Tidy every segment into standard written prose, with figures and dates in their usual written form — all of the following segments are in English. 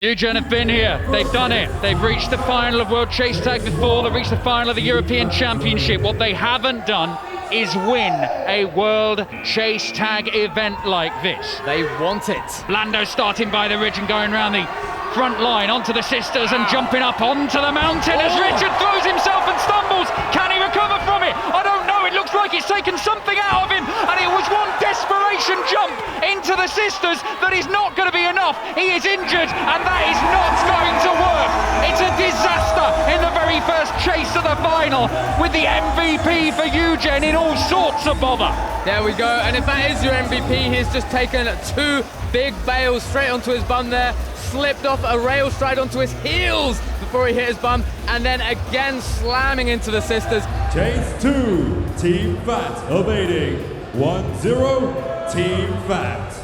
UGN have been here, they've done it, they've reached the final of World Chase Tag before, they've reached the final of the European Championship. What they haven't done is win a World Chase Tag event like this. They want it. Lando starting by the ridge and going around the front line onto the sisters and jumping up onto the mountain as Richard throws himself and stumbles. Can he recover from it? I don't know, it looks like it's taken something out of him, and it was one desperation jump into the sisters that is not going to be enough. He is injured and that is not going to work. It's a disaster in the very first chase of the final with the MVP for UGN in all sorts of bother. There we go, and if that is your MVP, he's just taken two big bales straight onto his bum there, slipped off a rail straight onto his heels before he hit his bum, and then again slamming into the sisters. Chase 2, Team Phat evading. 1-0, Team Phat.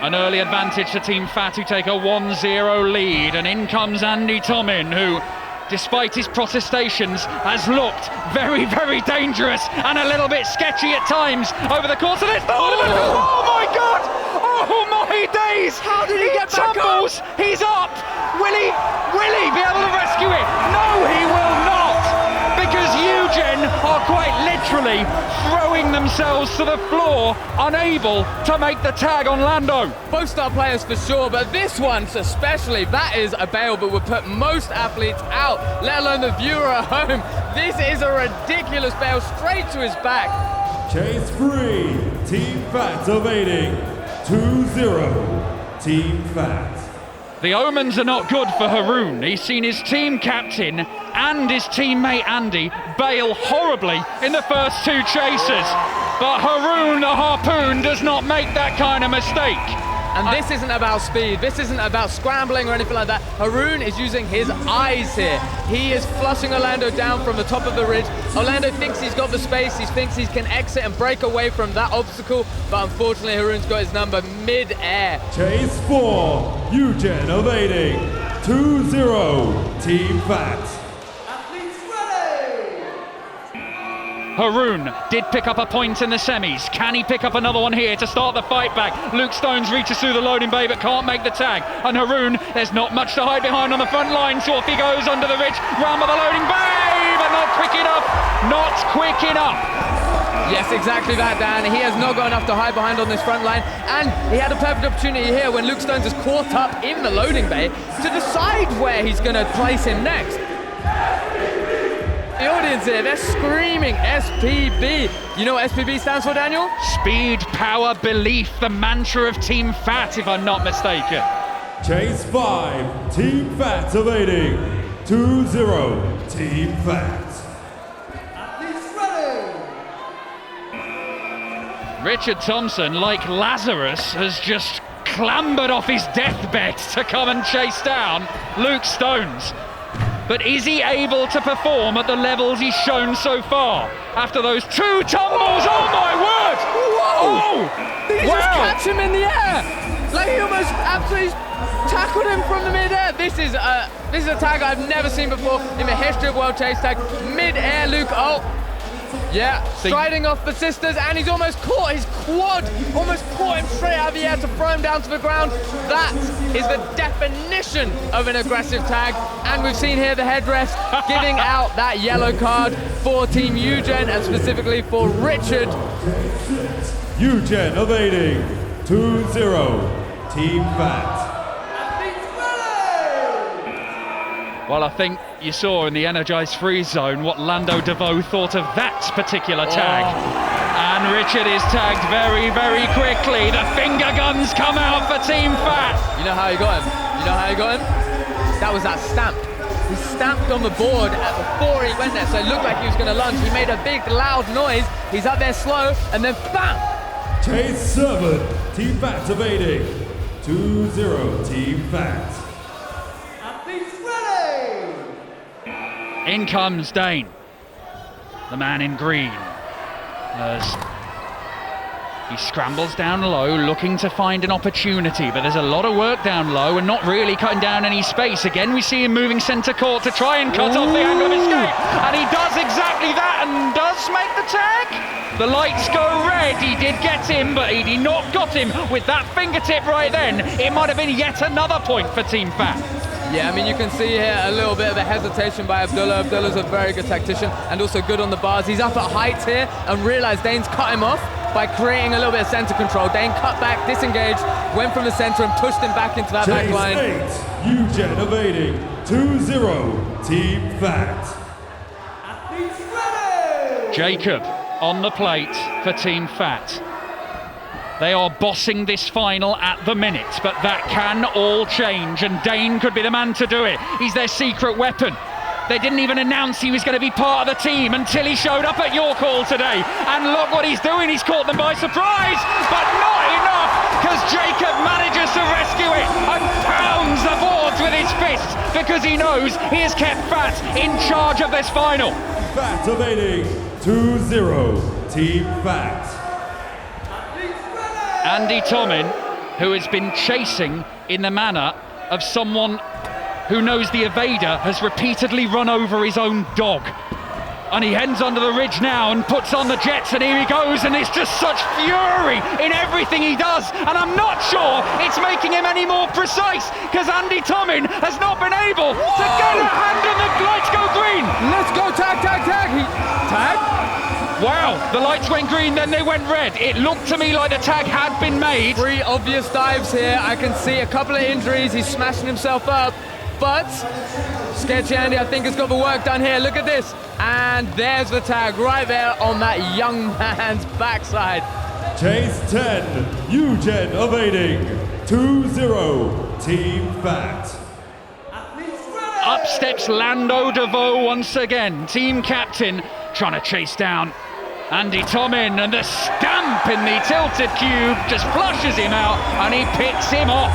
An early advantage to Team Phat, who take a 1-0 lead, and in comes Andy Tomin, who, despite his protestations, has looked very, very dangerous and a little bit sketchy at times over the course of this. Oh my God! Oh my days! How did he get back tumbles. up? He's up! Will he be able to rescue it? No, he will not! Because UGN are quite literally throwing themselves to the floor, unable to make the tag on Lando. Both star players for sure, but this one especially, that is a bail that would put most athletes out, let alone the viewer at home. This is a ridiculous bail straight to his back. Chase 3, Team Phat evading. 2-0, Team Phat. The omens are not good for Haroon. He's seen his team captain and his teammate Andy bail horribly in the first two chases. But Haroon the Harpoon does not make that kind of mistake. And this isn't about speed, this isn't about scrambling or anything like that. Haroon is using his eyes here. He is flushing Orlando down from the top of the ridge. Orlando thinks he's got the space, he thinks he can exit and break away from that obstacle, but unfortunately Haroon's got his number mid-air. Chase 4, UGN evading. 2-0, Team Phat. Haroon did pick up a point in the semis. Can he pick up another one here to start the fight back? Luke Stones reaches through the loading bay but can't make the tag. And Haroon, there's not much to hide behind on the front line, so off he goes under the ridge, round by the loading bay, but not quick enough. Not quick enough. Yes, exactly that, Dan. He has not got enough to hide behind on this front line, and he had a perfect opportunity here when Luke Stones is caught up in the loading bay to decide where he's going to place him next. The audience here, they're screaming SPB. You know what SPB stands for, Daniel? Speed, power, belief, the mantra of Team Phat, if I'm not mistaken. Chase 5, Team Phat evading. 2-0, Team Phat. Richard Thompson, like Lazarus, has just clambered off his deathbed to come and chase down Luke Stones. But is he able to perform at the levels he's shown so far? After those two tumbles, oh my word! Whoa! Oh, Did he just catch him in the air? Like he almost absolutely tackled him from the mid-air. This is a tag I've never seen before in the history of World Chase Tag. Mid-air Luke, yeah, striding off the sisters, and he's almost caught his quad, almost caught him straight out of the air to throw him down to the ground. That is the definition of an aggressive tag, and we've seen here the headrest giving out that yellow card for Team UGN, and specifically for Richard. UGN evading. 2-0, Team Phat. Well, I think you saw in the energised freeze zone what Lando DeVoe thought of that particular tag. And Richard is tagged very, very quickly. The finger guns come out for Team Phat. You know how he got him? You know how he got him? That was that stamp. He stamped on the board before he went there, so it looked like he was going to lunge. He made a big, loud noise. He's up there slow, and then bam! Chase 7, Team Phat evading. 2-0, Team Phat. In comes Dane, the man in green, as He scrambles down low, looking to find an opportunity, but there's a lot of work down low and not really cutting down any space. Again, we see him moving centre court to try and cut off the angle of escape, and he does exactly that and does make the tag. The lights go red. He did get him, but he not got him with that fingertip right then. It might have been yet another point for Team Phat. Yeah, I mean, you can see here a little bit of a hesitation by Abdullah. Abdullah's a very good tactician and also good on the bars. He's up at heights here and realised Dane's cut him off by creating a little bit of centre control. Dane cut back, disengaged, went from the centre and pushed him back into that back line. Chase 8, UGen evading, 2-0, Team Phat. Jacob on the plate for Team Phat. They are bossing this final at the minute, but that can all change, and Dane could be the man to do it. He's their secret weapon. They didn't even announce he was going to be part of the team until he showed up at your call today. And look what he's doing, he's caught them by surprise, but not enough, because Jacob manages to rescue it and pounds the boards with his fists, because he knows he has kept Phat in charge of this final. Phat evading, 2-0, Team Phat. Andy Tomin, who has been chasing in the manner of someone who knows the evader has repeatedly run over his own dog. And he heads under the ridge now and puts on the jets, and here he goes, and it's just such fury in everything he does, and I'm not sure it's making him any more precise, because Andy Tomin has not been able to get a hand on the lights go green. Let's go, tag, tag, tag. Tag? Wow, the lights went green, then they went red. It looked to me like the tag had been made. 3 obvious dives here. I can see a couple of injuries. He's smashing himself up. But Sketchy Andy, I think, has got the work done here. Look at this. And there's the tag right there on that young man's backside. Chase 10, UGen evading, 2-0, Team Phat. Up steps Lando DeVoe once again, team captain, trying to chase down Andy Tomin, and the stamp in the tilted cube just flushes him out and he picks him off.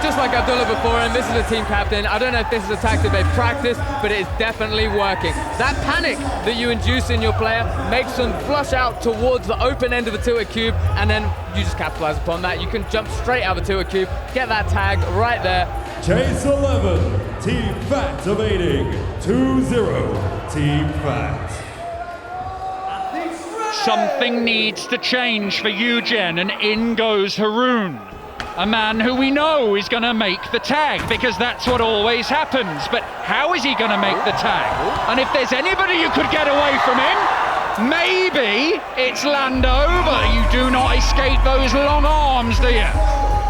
Just like Abdullah before him, this is a team captain. I don't know if this is a tactic they've practiced, but it is definitely working. That panic that you induce in your player makes them flush out towards the open end of the tilted cube, and then you just capitalize upon that. You can jump straight out of the tilted cube, get that tag right there. Chase 11, Team Phat evading, 2-0, Team Phat. Something needs to change for UGen, and in goes Haroon. A man who we know is going to make the tag, because that's what always happens. But how is he going to make the tag? And if there's anybody you could get away from him, maybe it's Lando, but you do not escape those long arms, do you?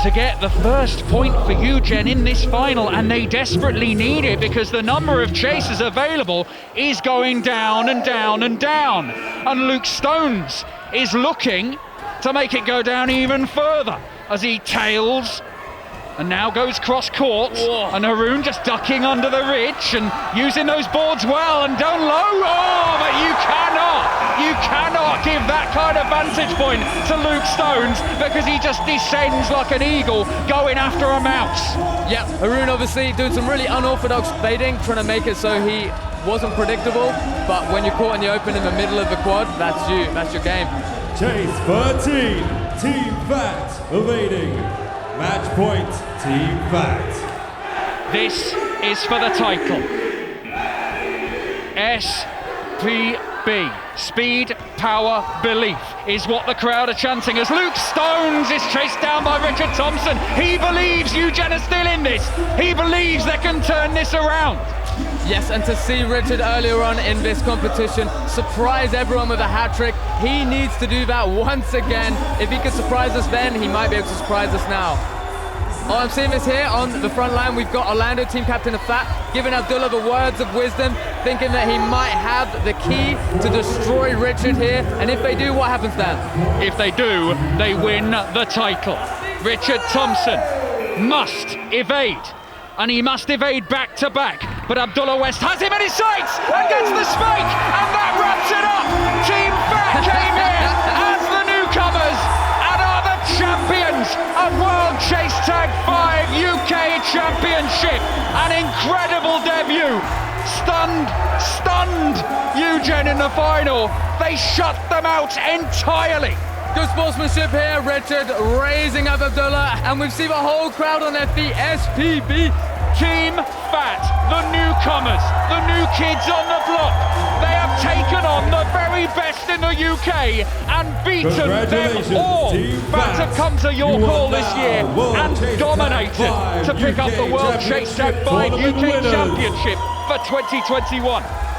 To get the first point for UGen in this final, and they desperately need it, because the number of chasers available is going down and down and down. And Luke Stones is looking to make it go down even further as he tails and now goes cross court. And Haroon just ducking under the ridge and using those boards well and down low. Oh, but you cannot give that kind of vantage point to Luke Stones, because he just descends like an eagle going after a mouse. Yeah, Haroon obviously doing some really unorthodox baiting, trying to make it so he wasn't predictable, but when you're caught in the open in the middle of the quad, that's your game. Chase 13, Team Phat evading, match point, Team Phat. This is for the title. SPB, Speed, Power, Belief, is what the crowd are chanting as Luke Stones is chased down by Richard Thompson. He believes UGen are still in this. He believes they can turn this around. Yes, and to see Richard earlier on in this competition surprise everyone with a hat-trick, he needs to do that once again. If he could surprise us then, he might be able to surprise us now. Oh, I'm seeing this here on the front line. We've got Orlando, team captain of Phat, giving Abdullah the words of wisdom, thinking that he might have the key to destroy Richard here. And if they do, what happens then? If they do, they win the title. Richard Thompson must evade, and he must evade back to back. But Abdullah West has him in his sights and gets the spike, and that wraps it up. Team Phat came in as the newcomers and are the champions of World Chase Tag 5 UK Championship. An incredible debut. Stunned UGen in the final. They shut them out entirely. Good sportsmanship here, Richard raising up Abdullah, and we've seen the whole crowd on their feet. SPB. Team Phat, the newcomers, the new kids on the block. They have taken on the very best in the UK and beaten them all. Phat have come to York Hall this year and dominated to pick up the World Chase Tag 5 UK Championship for 2021.